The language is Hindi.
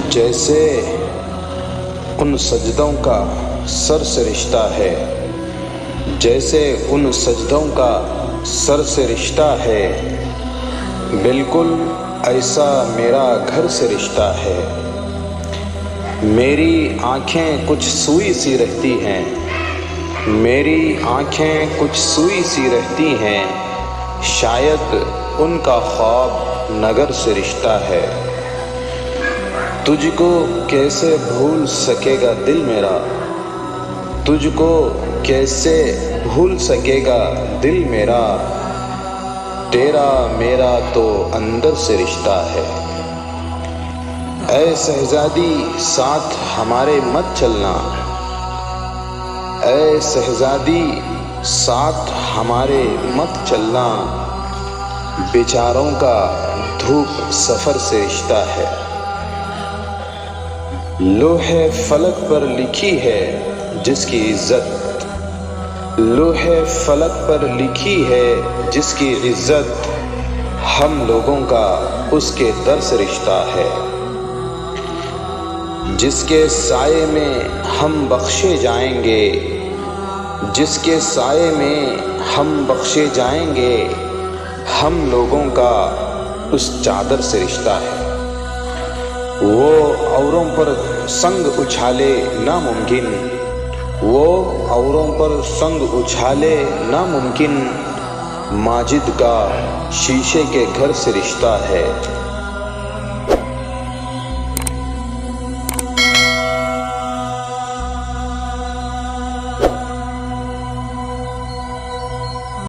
जैसे उन सजदों का सर से रिश्ता है, जैसे उन सजदों का सर से रिश्ता है, बिल्कुल ऐसा मेरा घर से रिश्ता है। मेरी आँखें कुछ सुई सी रहती हैं, मेरी आँखें कुछ सुई सी रहती हैं, शायद उनका ख्वाब नगर से रिश्ता है। तुझको कैसे भूल सकेगा दिल मेरा, तुझको कैसे भूल सकेगा दिल मेरा, तेरा मेरा तो अंदर से रिश्ता है। ऐ शहजादी साथ हमारे मत चलना, ऐ शहजादी साथ हमारे मत चलना, बेचारों का धूप सफ़र से रिश्ता है। लोहे फलक पर लिखी है जिसकी इज्जत, लोहे फलक पर लिखी है जिसकी इज्जत, हम लोगों का उसके दर से रिश्ता है। जिसके साये में हम बख्शे जाएंगे, जिसके साये में हम बख्शे जाएंगे, हम लोगों का उस चादर से रिश्ता है। वो औरों पर संग उछाले नामुमकिन, वो औरों पर संग उछाले नामुमकिन, माजिद का शीशे के घर से रिश्ता है।